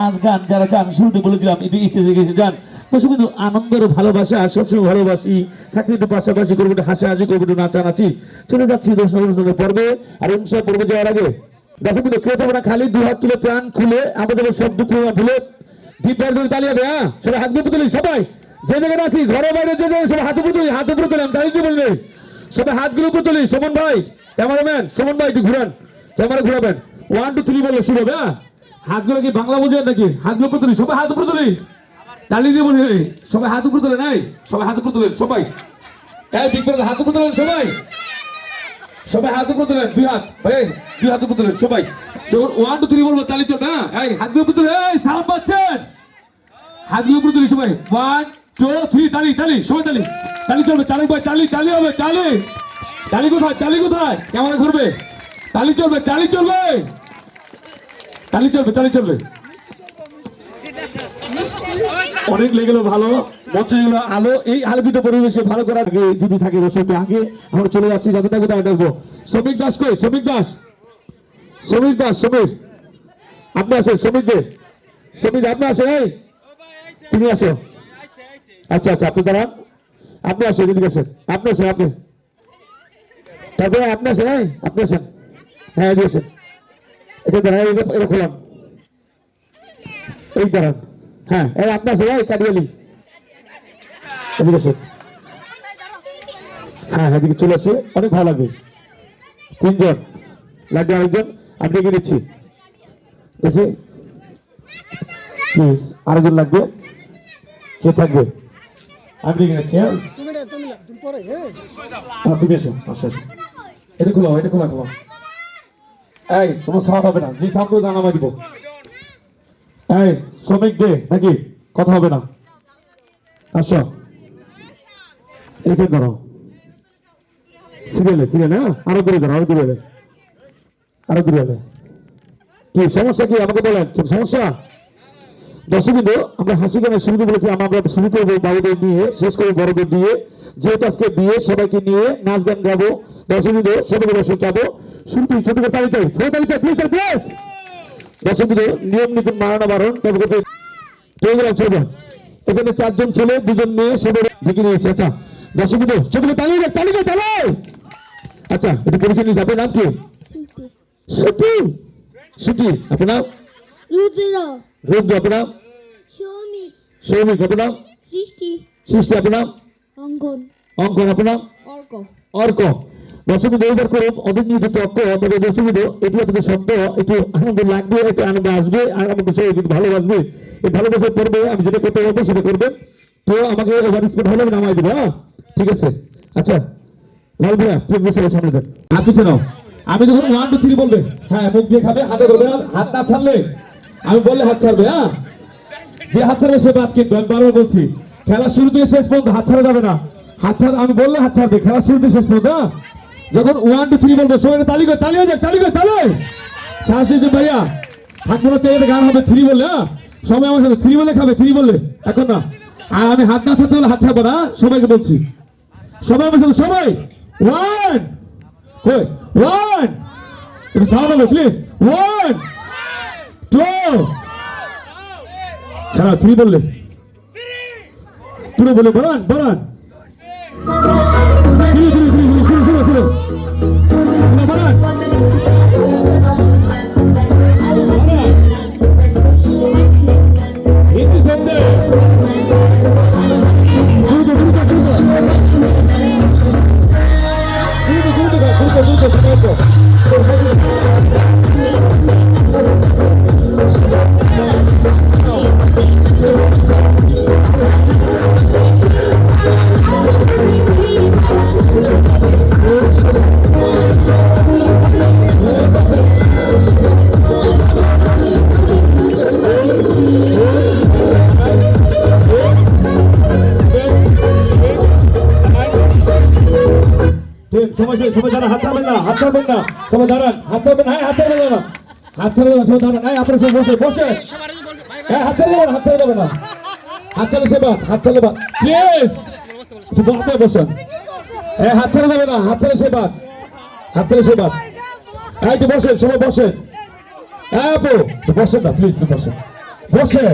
নাচ গান যারা চান শুরুতে বলেছিলাম একটু স্টেজে গেছে যান বসে কিন্তু আনন্দের ভালোবাসা সবসময় ভালোবাসি থাকতে একটু পাশাপাশি করবো একটু হাসাহাসি করবো একটু নাচানাচি চলে যাচ্ছি দর্শক পর্বে আর অনুষ্ঠান পর্বে যাওয়ার আগে দর্শক কিন্তু কেউ তোমরা খালি দু হাত তুলে প্রাণ খুলে আমাদের সব দুঃখ ভুলে দ্বীপের ধরে তালিয়ে হবে। হ্যাঁ সবাই হাত দিয়ে তুলি সবাই যে জায়গায় আছি ঘরে বাইরে যে জায়গায় সবাই হাত উপরে তুলি হাত উপরে তুলেন তাই কি বলবে সবাই হাতগুলো উপরে তুলি সুমন ভাই ক্যামেরাম্যান সুমন ভাই একটু ঘুরান ক্যামেরা ঘুরাবেন 1 2 3 বললে শুরু হবে। হ্যাঁ হাতগুলো কি বাংলা বোঝেন নাকি হাতগুলো উপরে তুলি সবাই হাত উপরে তুলি তালি দিয়ে বলি সবাই হাত উপরে তুলে নাই সবাই হাত উপরে তুলেন সবাই এই বিগ ব্রাদার হাত উপরে তুলেন সবাই সবাই হাত উপরে তুলেন দুই হাত ভাই দুই হাত উপরে তুলেন সবাই যখন 1 2 3 বলবো তালি চলবে। হ্যাঁ এই হাতগুলো উপরে তুলে এই সাউন্ড পাচ্ছেন হাতগুলো উপরে তুলি সবাই 1 2 3 তালি তালি সবাই তালি তালি চলবে তালি ভাই তালি তালি হবে তালি তালি কোথায় ক্যামেরা ঘুরবে তালি চলবে তালি চলবে তালি চলবে তালি চলবে অনেক লেগে গেল ভালো মঞ্চে গেল আলো এই আলোকিত পরিবেশকে ভালো করার আগে যদি থাকে দর্শকটা আগে আমরা চলে যাচ্ছি যাতে থাকবে তাকে ডাকবো শ্রমিক দাস কই শ্রমিক দাস সমীর আপনি আসেন শ্রমিক আপনি আসেন এই তুমি আসো আচ্ছা আচ্ছা আপনি দাঁড়ান আপনি আসেন এদিকে আসেন আপনি আসেন আপনি তারপরে আপনি আসেন এই আপনি আসেন হ্যাঁ এদিকে আসেন এটা দাঁড়ান এটা খোলাম এই দাঁড়ান হ্যাঁ এই আপনি আসেন এই কাটিয়ালি এদিকে আসেন হ্যাঁ হ্যাঁ এদিকে চলে আসে অনেক ভালো লাগবে তিনজন লাগবে আরেকজন আমি ডেকে দিচ্ছি দেখি প্লিজ আরেকজন লাগবে কে থাকবে আমি ডেকে দিচ্ছি। হ্যাঁ তুমি এসো আসো আসো এটা খোলাও এই কোনো সাউন্ড হবে না যে সাউন্ড করে জানামাই দিব এই শ্রমিক দে নাকি কথা হবে না আসো এখানে ধরো সিরিয়ালে হ্যাঁ আরো দূরে ধরো আরো দূরে কি সমস্যা কি আমাকে বলেন কি সমস্যা দর্শক বিন্দু আমরা হাসি গানের শুরু বলেছি আমরা শুরু করবো বাবুদের নিয়ে শেষ করবো বড়দের দিয়ে যেহেতু আজকে বিয়ে সবাইকে নিয়ে নাচ গান গাবো দর্শক বিন্দু সবাইকে বসে যাবো শুরুতে ছোট করে তালি চাই প্লিজ দর্শক বিন্দু নিয়ম নীতি মানানো বারণ তবে চলবে এখানে 4 জন ছেলে 2 জন মেয়ে সবাই ঢেকে নিয়েছে। আচ্ছা দর্শক বিন্দু ছোট করে তালি আচ্ছা এটা পরিচয় নিয়েছে আপনার নাম কি সুটি আপনার নাম রুদ্র আপনার নাম সৌমিক আপনার নাম সৃষ্টি আপনার নাম অঙ্কন আপনার নাম অর্ক দর্শক এইবার করুন অভিনীত তক্ক আমাদের দর্শক এটি আপনাদের শব্দ একটু আনন্দ লাগবে একটু আনন্দ আসবে আর আমাদের সে একটু ভালোবাসবে এই ভালোবাসার পর্বে আমি যেটা করতে পারবো সেটা করবেন তো আমাকে ওভার স্পিড হলে আমি নামাই দেবো। হ্যাঁ ঠিক আছে আচ্ছা লাল ভাইয়া প্লিজ বসে সামনে দেন হাত পিছিয়ে নাও আমি যখন 1 2 3 বলবে হ্যাঁ মুখ দিয়ে খাবে হাতে করবে না হাত না ছাড়লে আমি বললে হাত ছাড়বে। হ্যাঁ যে হাত ছাড়বে সে বাদ কিন্তু আমি বারবার বলছি খেলা শুরু থেকে শেষ পর্যন্ত হাত ছাড়া যাবে না হাত ছাড়া আমি বললে হাত ছাড়বে খেলা শুরু থেকে শেষ পর্যন্ত। যখন 1 2 3 বলবো সবাই তালি হয়ে যাক তালি সাহসী যে ভাইয়া থাকবো না চাইলে গান হবে 3 বললে। হ্যাঁ সবাই আমার সাথে 3 বলে খাবে 3 বললে এখন না আর আমি হাত না ছাড়তে হলে হাত ছাড়বো না সবাইকে বলছি সবাই আমার সাথে সবাই 1 একটু সাউন্ড হবে প্লিজ 1 2 খেলা 3 বললে পুরো বলে বলান শুরু বলান সবাই দাঁড়ান হাত ছাড়বেন না সবাই দাঁড়ান হাত ছাড়বেন না হাত ছাড়বেন না সবাই দাঁড়ান আপনারা সব বসে হ্যাঁ হাত ছাড়া যাবে না হাত ছাড়লে বাদ প্লিজ একটু আপনি বসেন হ্যাঁ হাত ছাড়া যাবে না হাত ছাড়লে সে বাদ একটু বসেন সবাই বসেন হ্যাঁ আপু বসেন না প্লিজ বসেন বসে।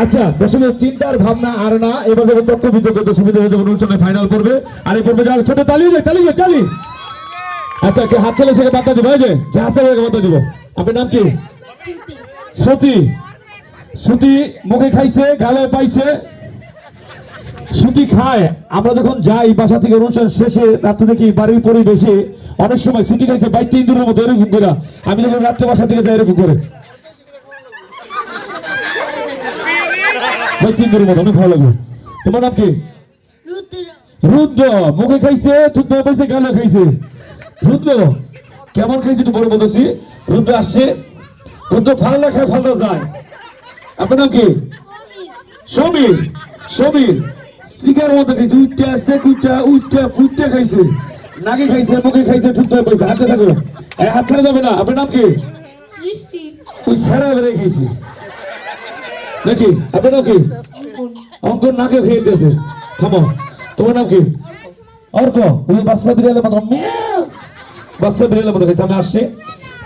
আচ্ছা দশমীর চিন্তার ভাবনা আর না, এবার যখন তথ্য বিতর্ক দশমী অনুষ্ঠানে ফাইনাল করবে। আর এই পর্বে যারা ছোট তালি যায়, তালি যায়, তালি। আচ্ছা কে হাত চালে সেকে বার্তা দিব, এই যে হাত চালে বার্তা দিব। আপনার নাম কি? শ্রুতি। শ্রুতি মুখে খাইছে, গালে পাইছে। শ্রুতি খায়। আমরা যখন যাই বাসা থেকে অনুষ্ঠান শেষে রাত্রে দেখি বাড়ির পরিবেশে অনেক সময় শ্রুতি খাইছে 22-23 দিনের মতো এরকম করে। আমি যখন রাত্রে বাসা থেকে যাই এরকম করে 22-23 দিনের মতো, অনেক ভালো লাগবে। তোমার নাম কি? রুদ্র। মুখে খাইছে, থুতু পাইছে, গালে খাইছে। রুদ্র কেমন খাইছে একটু বড় বলতেছি। রুদ্র আসছে। রুদ্র ফাল্লা খায়, ফাল্লা যায়। আপনার নাম কি? সমীর। সমীর সিগার মতো খাইছে, উঠতে আসছে, উঠতে খাইছে, নাকে খাইছে, মুখে খাইছে, থুতু পাইছে। হাতে থাকো, হাত ছাড়া যাবে না। আপনার নাম কি? সৃষ্টি। ওই ছেড়া বেড়ে খাইছি নাকি? আপনার নাম কি? অঙ্কন। নাকে খেয়ে দিয়েছে। থামো। তোমার নাম কি? অর্ক। ওই বাচ্চা বিড়ালের মতো বাচ্চা বিড়ালের মতো খাইছে। আমি আসছি।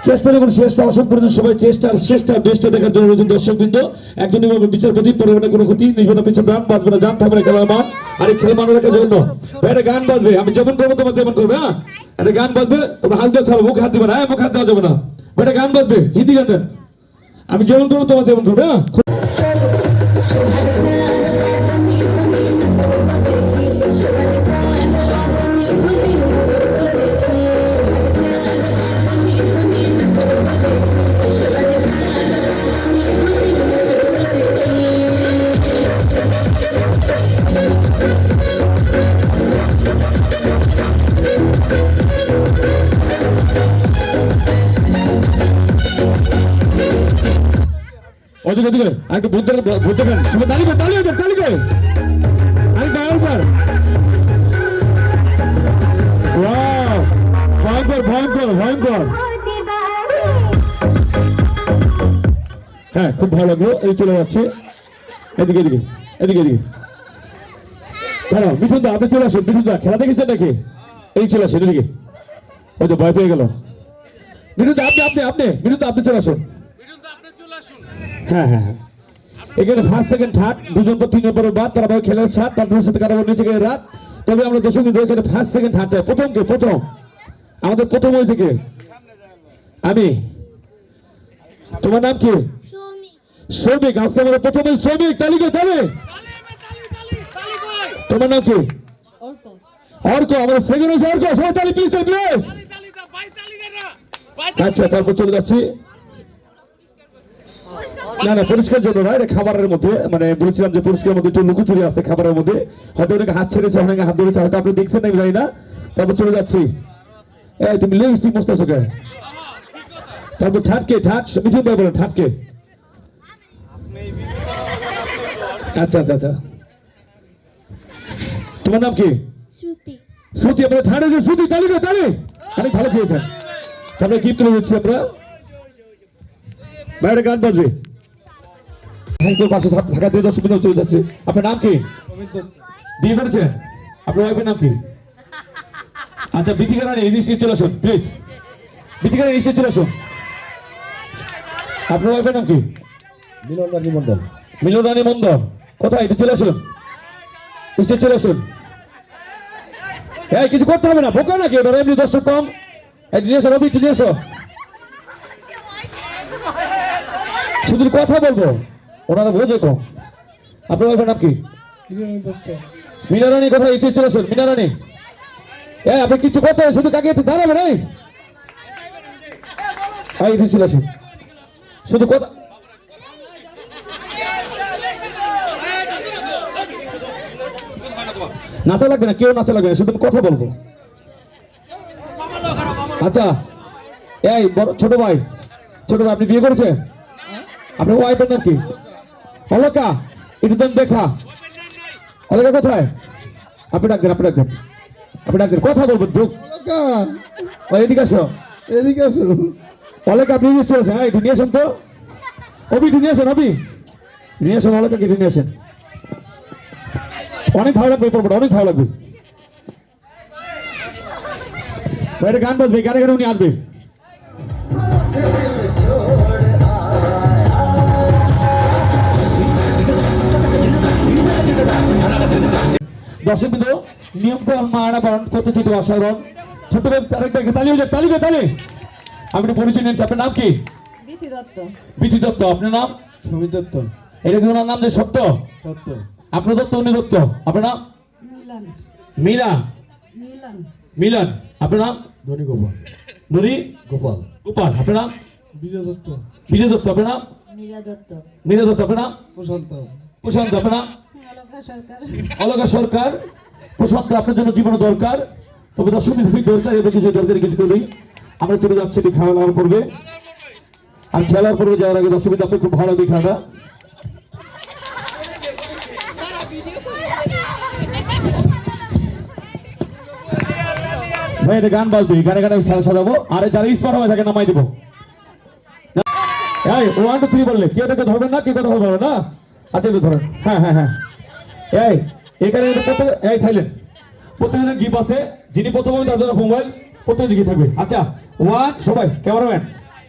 চেষ্টা যখন শেষটা অসম করেছেন সবাই, চেষ্টার শেষটা বেস্টটা দেখার জন্য রয়েছেন দর্শক বৃন্দ। একজন বিচারপতি, পরিবারের কোনো ক্ষতি নির্ভর পিছনে গান বাজবে না, জান থাকবে না খেলার মান। আর এই খেলা মানের কাছে জন্য একটা গান বাজবে, আমি যেমন করবো তোমার তেমন করবে। হ্যাঁ একটা গান বাজবে, তোমরা হাত দিয়ে ছাড়ো, মুখে হাত দিবে না। হ্যাঁ মুখে হাত দেওয়া যাবে না। একটা গান বাজবে, হিন্দি গান দেন, আমি যেমন করবো তোমার তেমন করবে। হ্যাঁ ওদিকে ওদিকে আরেকটু ভূতে ফেন সবাই তালি করে, তালি করে, তালি করে। আরেকটা আরেকবার। ভয়ঙ্কর ভয়ঙ্কর ভয়ঙ্কর। হ্যাঁ খুব ভালো লাগলো। এই চলে যাচ্ছে এদিকে এদিকে এদিকে এদিকে। দাঁড়াও মিঠুন দা, আপনি চলে আসুন। মিঠুন দা খেলা দেখেছেন নাকি? এই চলে আসুন এদিকে। ওই তো ভয় পেয়ে গেল। মিঠুন দা আপনি আপনি আপনি মিঠুন দা আপনি চলে আসুন। হ্যাঁ হ্যাঁ হ্যাঁ, এখানে ফার্স্ট সেকেন্ড থার্ড দুজন পর 3 নম্বরের বাদ, তারা ভাই খেলার সাথ, তাদের সাথে কারো নিচে গিয়ে রাত। তবে আমরা দশমী এখানে ফার্স্ট সেকেন্ড থার্ড চাই। প্রথম কে? প্রথম আমাদের প্রথম ওই থেকে আমি। তোমার নাম কি? শ্রমিক। আসতে আমাদের প্রথমে শ্রমিক। তালিকা তালে। তোমার নাম কি? অর্ক। আমাদের সেকেন্ড হয়েছে অর্ক। সবাই তালি প্লিজ, প্লিজ। আচ্ছা তারপর চলে যাচ্ছি। না না পরিষ্কার জন্য না, এটা খাবারের মধ্যে, মানে বলছিলাম যে পরিষ্কারের মধ্যে একটু লুকোচুরি আছে খাবারের মধ্যে। হয়তো অনেকে হাত ছেড়েছে, অনেকে হাত ধরেছে, হয়তো আপনি দেখছেন না জানি না। তারপর চলে যাচ্ছি। এই তুমি লিপস্টিক মস্তাছো কে? তারপর ঠাটকে ঠাট মিঠুন ভাই বলেন ঠাটকে। আচ্ছা আচ্ছা আচ্ছা তোমার নাম কি? শ্রুতি। শ্রুতি আমরা থার্ড হয়েছে শ্রুতি। তালি করে তালি। অনেক ভালো খেয়েছেন। তারপরে গিফট তুলে দিচ্ছি আমরা। বাইরে গান বাজবে। পাশে থাকা দিয়ে 10 মিনিট চলে যাচ্ছে। আপনার নাম কি? বিয়ে করেছেন? আপনার ওয়াইফের নাম কি? আচ্ছা বিথিকা রানী এদিকে চলে আসুন প্লিজ। বিথিকা রানী এসে চলে আসুন। আপনার ওয়াইফের নাম কি? মিলন রানী মন্ডল। মিলন রানী মন্ডল কোথায়? একটু চলে আসুন, এসে চলে আসুন। এই কিছু করতে হবে না, বোকা নাকি ওটা? এমনি দর্শক কম। নিয়ে এসো রবি, নিয়ে এসো। শুধু কথা বলবো, ওনারা বোঝে কম। আপনার ওয়াইফের নাম কি? মিনা রানী কোথায়? এসে চলে আসুন মিনা রানী। আপনি কিছু করতে হবে, শুধু কাকে দাঁড়াবেন। এই চলে আসুন, শুধু কথা। নাচা লাগবে না, কেউ নাচা লাগবে না, শুধু কথা বলবো। আচ্ছা এই ছোট ভাই, ছোট ভাই আপনি বিয়ে করেছেন? আপনার ওয়াইফের নাম কি? অলকা। একটু তো দেখা। অলকা কোথায়? আপনি ডাক দেন, আপনি ডাক দেন, আপনি ডাক দেন, কথা বলবো। যোগ এদিকে আসো, এদিকে আসো। অলকা আপনি চলে আসেন। একটু নিয়ে আসেন তো। অবি একটু নিয়ে আসেন, অবি নিয়ে আসেন। অলকাকে একটু নিয়ে আসেন। অনেক ভালো লাগবে পর্বটা, অনেক ভালো লাগবে। গান বাজবে, গানে গানে উনি আসবে। দর্শক বিন্দু নিয়ম তো মানাবন করতে চাইতে অসাধারণ ছোট আরেকটা তালি হয়ে যাক তালি আমি একটু পরিচয় নিচ্ছি আপনার নাম কি বিথি দত্ত বিধি দত্ত আপনার নাম সমীর দত্ত। এটা কি ওনার নাম যে সত্য দত্ত। আপনার দত্ত উনি দত্ত আপনার নাম মিলন মীরা মিলন মিলন আপনার নাম ধনী গোপাল। নুরি গোপাল। গোপাল আপনার নাম বিজয় দত্ত। বিজয় দত্ত আপনার নাম মীরা দত্ত মীরা দত্ত আপনার নাম প্রশান্ত। প্রশান্ত আপনার নাম অলকা সরকার অলকা সরকার প্রশান্ত আপনার জন্য জীবন দরকার তবে দর্শক দরকার এবং কিছু দরকারি কিছু করি আমরা চলে যাচ্ছি খেলা দেওয়ার পর্বে আর খেলার পর্বে যাওয়ার আগে দর্শক আপনি খুব ভালো হবে খেলাটা ভাই এটা গান বাজবে গানে গানে খেলা সাজাবো আর যারা স্মার্ট হবে তাকে নামাই দেবো এই 1 2 3 বললে কেউ এটাকে ধরবেন না কেউ কথা বলবে না আচ্ছা একটু ধরেন হ্যাঁ এই এখানে এই সাইলেন্ট প্রত্যেকজনের গিফট আছে যিনি প্রথম হবে তার জন্য মোবাইল প্রত্যেকজন গিফট থাকবে আচ্ছা 1 সবাই ক্যামেরাম্যান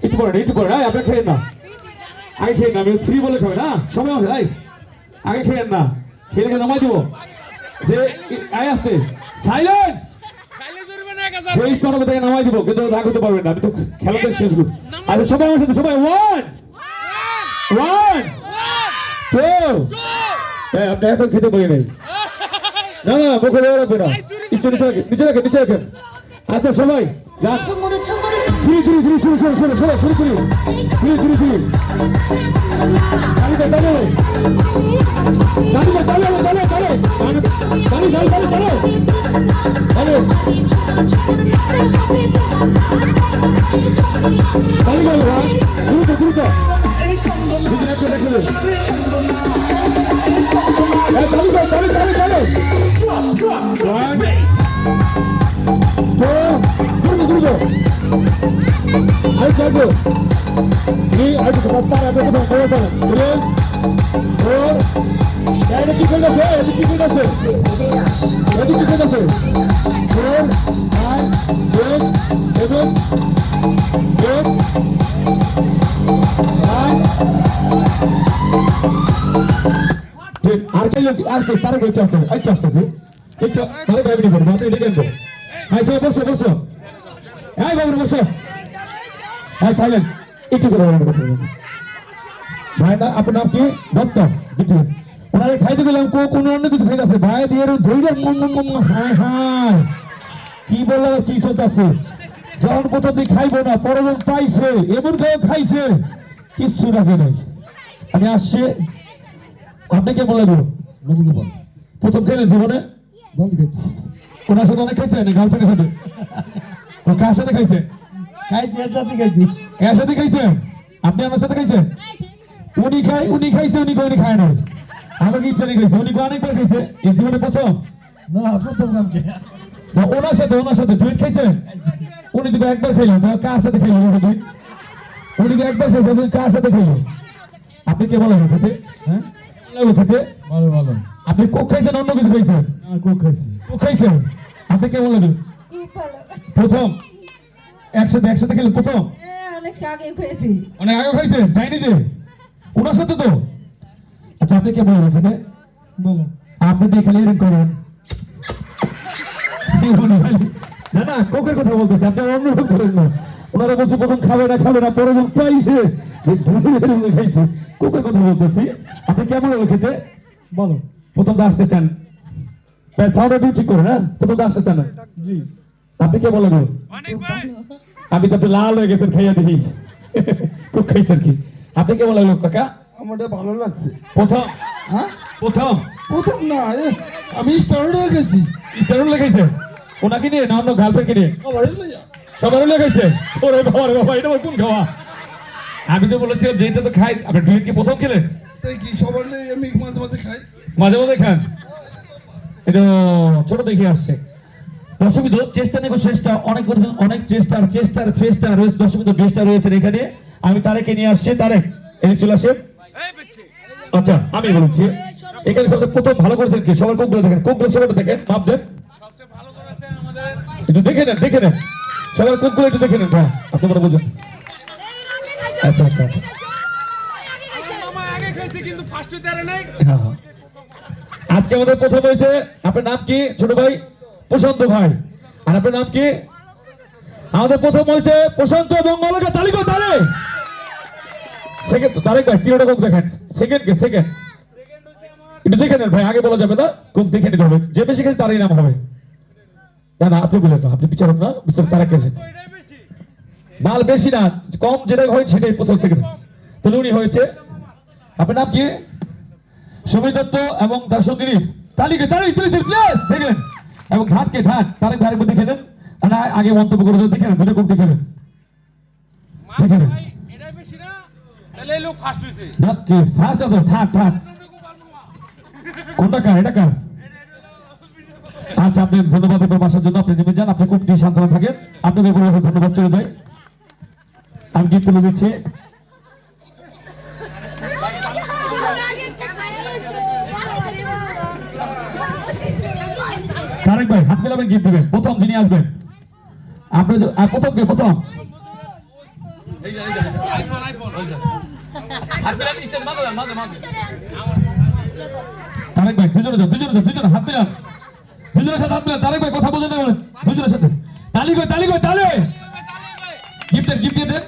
একটু পড়েন এই আপনি খেলেন না আগে খেলেন না আমি ফ্রি বলে খাবেন না সবাই আছে এই আগে খেলেন না খেলে নামাই দেবো যে আয় আসছে সাইলেন্ট যে স্মার্ট হবে তাকে নামাই দিব কিন্তু রাগ হতে পারবেন না আমি তো খেলাটা শেষ করছি আচ্ছা সবাই আমার সাথে সবাই 1 2 আপনি এখন খেতে পারি নাই না মুখে বেরো রাখবে না নিচে রাখেন আচ্ছা সবাই যান তারা একটু আসতেছে একটু তারা গাড়ি করবো এটা কেনবো হ্যাঁ সবাই বসো হ্যাঁ বাবু বসো হ্যাঁ সাইলেন্ট একটু করে ভাই না আপনার নাম কি দত্ত দিদি ওনারে খাইতে গেলাম কোন অন্য কিছু খাইতেছে ভাই দিয়ে ধৈর্য হ্যাঁ কি বললো কি চলতেছে যখন কোথাও দিয়ে খাইবো না পরবন পাইছে এমন খাইছে কিচ্ছু রাখে নাই আমি আসছি আপনি কেমন লাগলো প্রথম খেলেন জীবনে ওনার সাথে অনেক খাইছে না গার্লফ্রেন্ডের সাথে ও কার সাথে খাইছে এর সাথে খাইছেন আপনি আমার সাথে খাইছেন উনি খাইছে উনি খায় না আমাকে ইচ্ছা নেই খাইছে উনি অনেকবার খাইছে এই জীবনে প্রথম ওনার সাথে ডুয়েট খাইছে উনি তো একবার খাইলেন কার সাথে খাইলো উনি তো একবার খাইছে কার সাথে খাইলো আপনি কে বলেন খেতে হ্যাঁ খেতে ভালো আপনি কোক খাইছেন অন্য কিছু খাইছেন কোক খাইছেন আপনি কেমন লাগে প্রথম একসাথে খেলে প্রথম অনেক আগে খেয়েছি অনেক আগে খাইছেন যাইনি যে ওনার সাথে তো আচ্ছা আপনি কেমন লাগে খেতে বলো আপনি তো এখানে এরকম করেন না কোকের কথা বলতেছে আপনি অন্যরকম করেন না ওনারা বলছে প্রথম খাবে না পরে যখন পাইছে খাইছে কোকের কথা বলতেছি আপনি কেমন হলো খেতে বলো প্রথম তো আসতে চান সাউন্ডটা ঠিক করে না প্রথম তো আসতে চান জি আপনি কে বলেন আমি তো লাল হয়ে গেছেন খাইয়া দেখি খুব খাইছেন কি আপনি কেমন লাগলো কাকা আমারটা ভালো লাগছে। প্রথম হ্যাঁ প্রথম না আমি স্টার্ট গেছি লেখাইছে ওনাকে নিয়ে না অন্য গার্লফ্রেন্ডকে নিয়ে সবার লেখাইছে ওরে বাবা এটা কোন খাওয়া আমি তো বলেছিলাম যে এটা তো খাই আপনি ডুয়েট কি প্রথম খেলেন কি সবার আমি মাঝে খাই মাঝে খান এটা ছোট দেখে আসছে দর্শক চেষ্টা নেই চেষ্টা অনেক চেষ্টার ফেস্টা রয়েছে দর্শক বেস্টা রয়েছে এখানে আমি তারেকে নিয়ে আসছি তারেক এদিকে চলে আসে আচ্ছা আমি বলছি এখানে সবচেয়ে প্রথম ভালো করেছেন কি সবার কোকগুলো দেখেন কোকগুলো সবার দেখেন মাপ দেন সবচেয়ে ভালো করেছে আমাদের একটু দেখে নেন সবার কোকগুলো একটু দেখে নেন হ্যাঁ আপনি বড় বুঝুন আচ্ছা আগে খাইছে কিন্তু ফার্স্ট হইতে আরে নাই আজকে আজকে আমাদের প্রথম হয়েছে, আপনার নাম কি ছোট ভাই? প্রশান্ত ভাই। আর আপনার নাম কি? আমাদের প্রথম হয়েছে প্রশান্ত এবং অলকা। তালি কো তালে। সেকেন্ড তারেক ভাই তিনটা কোক দেখেন। সেকেন্ড কে? সেকেন্ড একটু দেখে নেন ভাই, আগে বলা যাবে না, কোক দেখে নিতে হবে। যে বেশি খেয়েছে তারই নাম হবে। না না আপনি বলেন না, আপনি বিচারক না, বিচারক তারা খেয়েছে। মাল বেশি না, কম যেটা হয় সেটাই প্রথম সেকেন্ড। তাহলে উনি হয়েছে। আপনার নাম কি? সুমিত দত্ত এবং তার সঙ্গিনী। তালিকে তালি প্লিজ সেকেন্ড। এবং ঘাটকে ঘাট তারেক ভাইয়ের মধ্যে দেখে নেন। না আগে মন্তব্য করে দেখে নেন, দুটো কোক দেখে নেন, দেখে নেন। ফার্স্ট আছে, থার্ড থার্ড কোনটা কার? এটা কার? আচ্ছা আপনি ধন্যবাদ আপনার বাসার জন্য, আপনি নেমে যান, আপনি কোক দিয়ে সান্ত্বনা থাকেন। আপনাকে কোনো ধন্যবাদ চলে যায়। আমি গিফট তুলে দিচ্ছি। তারেক ভাই হাত মেলাবেন, গিফট দেবেন। প্রথম যিনি আসবেন আপনি, প্রথম কে? প্রথম তারেক ভাই। দুজনে হাত মেলান, দুজনের সাথে হাত মেলান। তারেক ভাই কথা বলতে না বলেন, দুজনের সাথে তালি কই তালে। গিফট দিয়ে দেন।